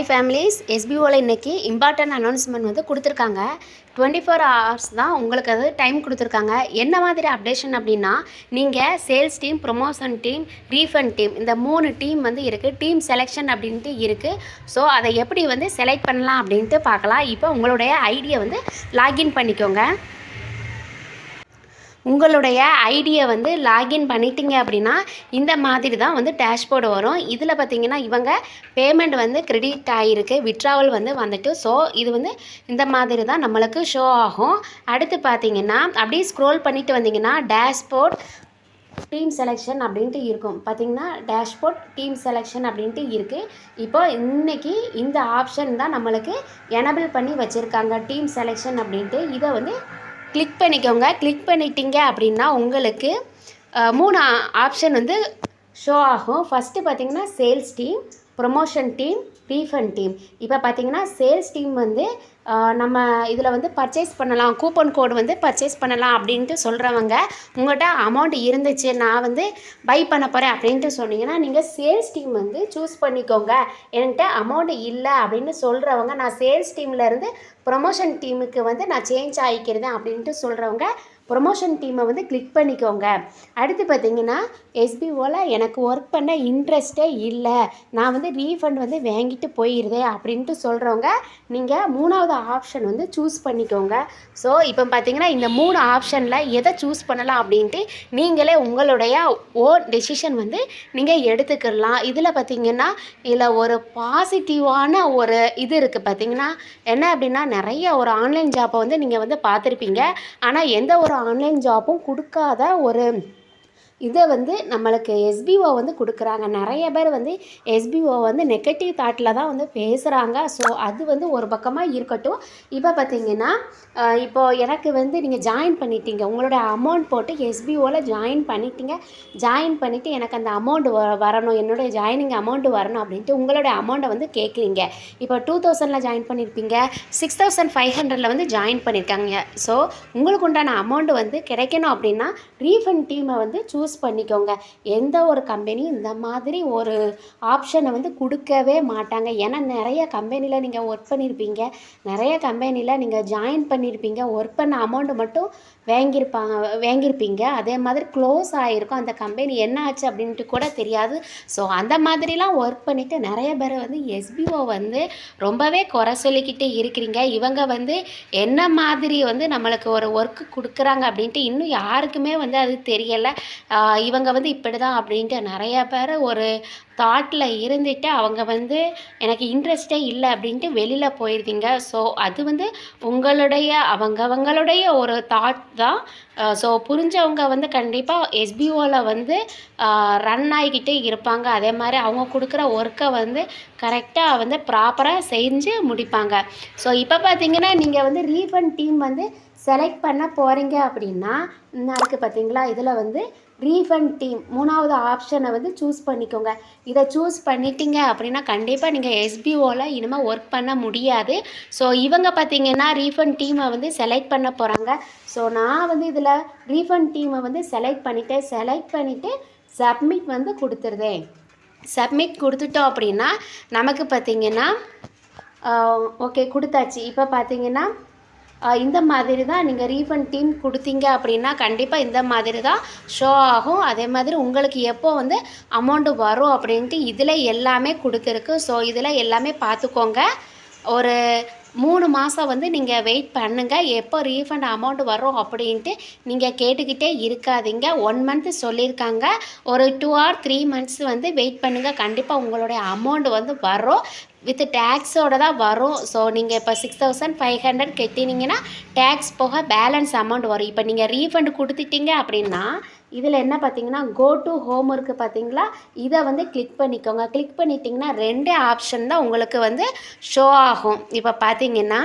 Hi families, எஸ்பிஓவில் இன்றைக்கி important announcement வந்து கொடுத்துருக்காங்க. 24 hours தான் உங்களுக்கு அது டைம் கொடுத்துருக்காங்க. என்ன மாதிரி அப்டேஷன் அப்படின்னா, நீங்கள் sales team, promotion team, refund team, இந்த 3 டீம் வந்து இருக்குது. டீம் செலெக்ஷன் அப்படின்ட்டு இருக்குது. ஸோ அதை எப்படி வந்து செலக்ட் பண்ணலாம் அப்படின்ட்டு பார்க்கலாம். இப்போ உங்களுடைய ஐடியை வந்து லாகின் பண்ணிக்கோங்க. உங்களுடைய ஐடியை வந்து லாகின் பண்ணிட்டீங்க அப்படின்னா இந்த மாதிரி தான் வந்து டேஷ்போர்டு வரும். இதில் பார்த்தீங்கன்னா இவங்க பேமெண்ட் வந்து கிரெடிட் ஆகிருக்கு, விட்ராவல் வந்து வந்துட்டு. ஸோ இது வந்து இந்த மாதிரி தான் நம்மளுக்கு ஷோ ஆகும். அடுத்து பார்த்தீங்கன்னா அப்படியே ஸ்க்ரோல் பண்ணிட்டு வந்தீங்கன்னா டேஷ்போர்ட் டீம் செலெக்ஷன் அப்படின்ட்டு இருக்கும். பார்த்தீங்கன்னா டேஷ்போர்ட் டீம் செலெக்ஷன் அப்படின்ட்டு இருக்குது. இப்போ இன்றைக்கி இந்த ஆப்ஷன் தான் நம்மளுக்கு எனபிள் பண்ணி வச்சுருக்காங்க, டீம் செலெக்ஷன் அப்படின்ட்டு. இதை வந்து கிளிக் பண்ணிக்கோங்க. கிளிக் பண்ணிட்டீங்க அப்படின்னா உங்களுக்கு 3 ஆப்ஷன் வந்து ஷோ ஆகும். ஃபஸ்ட்டு பார்த்தீங்கன்னா sales team, promotion team, refund team. இப்போ பார்த்தீங்கன்னா சேல்ஸ் டீம் வந்து நம்ம இதில் வந்து பர்ச்சேஸ் பண்ணலாம், கூப்பன் கோடு வந்து பர்ச்சேஸ் பண்ணலாம் அப்படின்ட்டு சொல்கிறவங்க, உங்கள்கிட்ட அமௌண்ட் இருந்துச்சு, நான் வந்து பை பண்ண போகிறேன் அப்படின்ட்டு சொன்னீங்கன்னா நீங்கள் சேல்ஸ் டீம் வந்து சூஸ் பண்ணிக்கோங்க. என்கிட்ட அமௌண்ட் இல்லை அப்படின்னு சொல்கிறவங்க, நான் சேல்ஸ் டீம்லேருந்து ப்ரொமோஷன் டீமுக்கு வந்து நான் சேஞ்ச் ஆகிக்கிறேன் அப்படின்ட்டு சொல்கிறவங்க ப்ரொமோஷன் டீமை வந்து கிளிக் பண்ணிக்கோங்க. அடுத்து பார்த்தீங்கன்னா எஸ்பிஓவில் எனக்கு ஒர்க் பண்ண இன்ட்ரெஸ்ட்டே இல்லை, நான் வந்து ரீஃபண்ட் வந்து வாங்கிட்டு போயிடுதேன் அப்படின்ட்டு சொல்கிறவங்க நீங்கள் 3வது ஆப்ஷன் வந்து சூஸ் பண்ணிக்கோங்க. ஸோ இப்போ பார்த்தீங்கன்னா இந்த 3 ஆப்ஷனில் எதை சூஸ் பண்ணலாம் அப்படின்ட்டு நீங்களே உங்களுடைய ஓன் டெசிஷன் வந்து நீங்கள் எடுத்துக்கலாம். இதில் பார்த்தீங்கன்னா இதில் ஒரு பாசிட்டிவான ஒரு இது இருக்குது. பார்த்தீங்கன்னா என்ன அப்படின்னா, நிறைய ஒரு ஆன்லைன் ஜாப்பை வந்து நீங்கள் வந்து பார்த்துருப்பீங்க. ஆனால் எந்த ஒரு ஆன்லைன் ஜாப்பும் கொடுக்காத ஒரு இதை வந்து நம்மளுக்கு எஸ்பிஓ வந்து கொடுக்குறாங்க. நிறைய பேர் வந்து எஸ்பிஓ வந்து நெகட்டிவ் தாட்டில் தான் வந்து பேசுகிறாங்க. ஸோ அது வந்து ஒரு பக்கமாக இருக்கட்டும். இப்போ பார்த்தீங்கன்னா இப்போது எனக்கு வந்து நீங்கள் ஜாயின் பண்ணிட்டீங்க, உங்களோட அமௌண்ட் போட்டு எஸ்பிஓவில் ஜாயின் பண்ணிட்டீங்க. ஜாயின் பண்ணிவிட்டு எனக்கு அந்த அமௌண்ட் வரணும், என்னுடைய ஜாயினிங் அமௌண்ட் வரணும் அப்படின்ட்டு உங்களுடைய அமௌண்ட்டை வந்து கேட்குறீங்க. இப்போ 2000 ஜாயின் பண்ணியிருப்பீங்க, 6500 வந்து ஜாயின் பண்ணியிருக்காங்க. ஸோ உங்களுக்கு உண்டான அமௌண்ட் வந்து கிடைக்கணும் அப்படின்னா ரீஃபண்ட் டீமை வந்து சூஸ் பண்ணிக்கோங்க. எந்த ஒரு கம்பெனியும் இந்த மாதிரி ஒரு ஆப்ஷனை வந்து கொடுக்கவே மாட்டாங்க. ஏன்னா நிறைய கம்பெனியில் நீங்கள் ஒர்க் பண்ணியிருப்பீங்க, நிறைய கம்பெனியில் நீங்கள் ஜாயின் பண்ணியிருப்பீங்க, ஒர்க் பண்ண அமௌண்ட்டு மட்டும் வாங்கியிருப்பீங்க. அதே மாதிரி க்ளோஸ் ஆகிருக்கும், அந்த கம்பெனி என்ன ஆச்சு அப்படின்ட்டு கூட தெரியாது. ஸோ அந்த மாதிரிலாம் ஒர்க் பண்ணிவிட்டு நிறைய பேர் வந்து எஸ்பிஓ வந்து ரொம்பவே குறை சொல்லிக்கிட்டே இருக்கிறீங்க. இவங்க வந்து என்ன மாதிரி வந்து நம்மளுக்கு ஒரு ஒர்க்கு கொடுக்குறாங்க அப்படின்ட்டு இன்னும் யாருக்குமே வந்து அது தெரியலை. இவங்க வந்து இப்படி தான் அப்படின்ட்டு நிறைய பேர் ஒரு தாட்டில் இருந்துட்டு அவங்க வந்து எனக்கு இன்ட்ரெஸ்டே இல்லை அப்படின்ட்டு வெளியில் போயிருந்தீங்க. ஸோ அது வந்து அவங்களுடைய ஒரு தாட் தான். ஸோ புரிஞ்சவங்க வந்து கண்டிப்பாக எஸ்பிஓவில் வந்து ரன் ஆகிக்கிட்டே இருப்பாங்க. அதே மாதிரி அவங்க கொடுக்குற ஒர்க்கை வந்து கரெக்டாக வந்து ப்ராப்பராக செஞ்சு முடிப்பாங்க. ஸோ இப்போ பார்த்தீங்கன்னா நீங்கள் வந்து ரீஃபண்ட் டீம் வந்து செலக்ட் பண்ண போகிறீங்க அப்படின்னா இருக்குது பார்த்தீங்களா, இதில் வந்து ரீஃபண்ட் டீம் 3வது ஆப்ஷனை வந்து சூஸ் பண்ணிக்கோங்க. இதை சூஸ் பண்ணிட்டீங்க அப்படின்னா கண்டிப்பாக நீங்கள் எஸ்பிஓவில் இனிமேல் ஒர்க் பண்ண முடியாது. ஸோ இவங்க பார்த்தீங்கன்னா ரீஃபண்ட் டீமை வந்து செலக்ட் பண்ண போகிறாங்க. ஸோ நான் வந்து இதில் ரீஃபண்ட் டீமை வந்து செலக்ட் பண்ணிவிட்டு சப்மிட் வந்து கொடுத்துருதேன். சப்மிட் கொடுத்துட்டோம் அப்படின்னா நமக்கு பார்த்தீங்கன்னா ஓகே கொடுத்தாச்சு. இப்போ பார்த்தீங்கன்னா இந்த மாதிரி தான் நீங்கள் ரீஃபண்ட் டீம் கொடுத்தீங்க அப்படின்னா கண்டிப்பாக இந்த மாதிரி தான் ஷோ ஆகும். அதே மாதிரி உங்களுக்கு எப்போ வந்து அமௌண்ட்டு வரும் அப்படின்ட்டு இதில் எல்லாமே கொடுத்துருக்கு. ஸோ இதில் எல்லாமே பார்த்துக்கோங்க. ஒரு 3 மாதம் வந்து நீங்கள் வெயிட் பண்ணுங்கள், எப்போ ரீஃபண்ட் அமௌண்ட் வரும் அப்படின்ட்டு நீங்கள் கேட்டுக்கிட்டே இருக்காதீங்க. 1 மந்த் சொல்லியிருக்காங்க, ஒரு 2 or 3 months வந்து வெயிட் பண்ணுங்கள். கண்டிப்பாக உங்களுடைய அமௌண்ட் வந்து வரும், வித் டேக்ஸோடு தான் வரும். ஸோ நீங்கள் இப்போ 6500 கட்டினீங்கன்னா டேக்ஸ் போக பேலன்ஸ் அமௌண்ட் வரும். இப்போ நீங்கள் ரீஃபண்ட் கொடுத்துட்டீங்க அப்படின்னா இதில் என்ன பார்த்தீங்கன்னா கோ டு ஹோம் இருக்குது பார்த்தீங்களா, இதை வந்து கிளிக் பண்ணிக்கோங்க. கிளிக் பண்ணிட்டீங்கன்னா 2 ஆப்ஷன் தான் உங்களுக்கு வந்து ஷோ ஆகும். இப்போ பார்த்தீங்கன்னா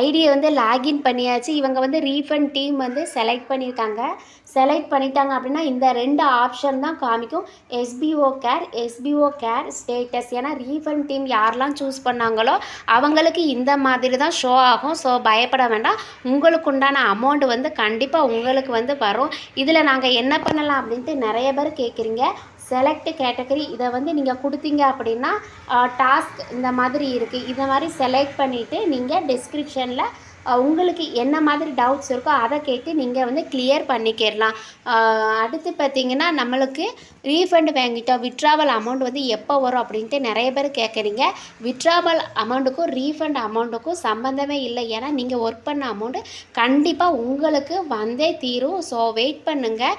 ஐடியை வந்து லாகின் பண்ணியாச்சு. இவங்க வந்து ரீஃபண்ட் டீம் வந்து செலக்ட் பண்ணிட்டாங்க அப்படின்னா இந்த 2 ஆப்ஷன் தான் காமிக்கும், எஸ்பிஓ கேர் ஸ்டேட்டஸ். ஏன்னா ரீஃபண்ட் டீம் யாரெல்லாம் சூஸ் பண்ணாங்களோ அவங்களுக்கு இந்த மாதிரி தான் ஷோ ஆகும். ஸோ பயப்பட வேண்டாம், உங்களுக்கு உண்டான அமௌண்ட் வந்து கண்டிப்பாக உங்களுக்கு வந்து வரும். இதில் நாங்கள் என்ன பண்ணலாம் அப்படின்ட்டு நிறைய பேர் கேட்குறீங்க. செலக்ட் கேட்டகரி இதை வந்து நீங்கள் கொடுத்தீங்க அப்படின்னா டாஸ்க் இந்த மாதிரி இருக்குது. இதை மாதிரி செலக்ட் பண்ணிவிட்டு நீங்கள் டிஸ்கிரிப்ஷனில் உங்களுக்கு என்ன மாதிரி டவுட்ஸ் இருக்கோ அதை கேட்டு நீங்கள் வந்து கிளியர் பண்ணிக்கிடலாம். அடுத்து பார்த்திங்கன்னா நம்மளுக்கு ரீஃபண்ட் வாங்கிட்டோம், விட்ராவல் அமௌண்ட் வந்து எப்போ வரும் அப்படின்ட்டு நிறைய பேர் கேட்குறீங்க. விட்ராவல் அமௌண்ட்டுக்கும் ரீஃபண்ட் அமௌண்ட்டுக்கும் சம்மந்தமே இல்லை. ஏன்னா நீங்கள் ஒர்க் பண்ண அமௌண்ட்டு கண்டிப்பாக உங்களுக்கு வந்தே தீரும். ஸோ வெயிட் பண்ணுங்கள்.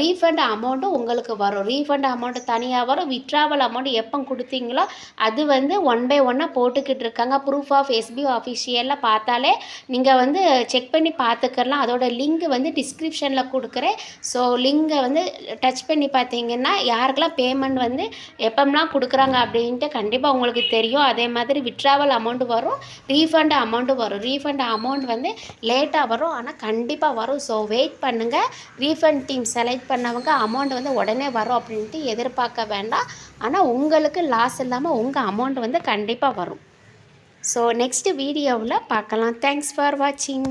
ரீஃபண்ட் அமௌண்ட்டும் உங்களுக்கு வரும். ரீஃபண்ட் அமௌண்ட்டு தனியாக வரும். விட்ராவல் அமௌண்ட் எப்போ கொடுத்தீங்களோ அது வந்து 1 by 1 போட்டுக்கிட்டு இருக்காங்க. ப்ரூஃப் ஆஃப் எஸ்பி ஆஃபிஷியலில் பார்த்தாலே நீங்கள் வந்து செக் பண்ணி பார்த்துக்கலாம். அதோட லிங்க் வந்து டிஸ்கிரிப்ஷனில் கொடுக்குறேன். ஸோ லிங்கை வந்து டச் பண்ணி பார்த்தீங்கன்னா யாருக்கெல்லாம் பேமெண்ட் வந்து எப்போம்லாம் கொடுக்குறாங்க அப்படின்ட்டு கண்டிப்பாக உங்களுக்கு தெரியும். அதே மாதிரி விட்ராவல் அமௌண்ட் வரும், ரீஃபண்ட் அமௌண்ட்டு வரும். ரீஃபண்ட் அமௌண்ட் வந்து லேட்டாக வரும், ஆனால் கண்டிப்பாக வரும். ஸோ வெயிட் பண்ணுங்கள். ரீஃபண்ட் டீம் செலக்ட் பண்ணவங்க அமௌண்ட் வந்து உடனே வரும் அப்படின்ட்டு எதிர்பார்க்க வேண்டாம். ஆனால் உங்களுக்கு லாஸ் இல்லாமல் உங்கள் அமௌண்ட் வந்து கண்டிப்பாக வரும். ஸோ நெக்ஸ்ட் வீடியோவில் பார்க்கலாம். தேங்க்ஸ் ஃபார் வாட்சிங்.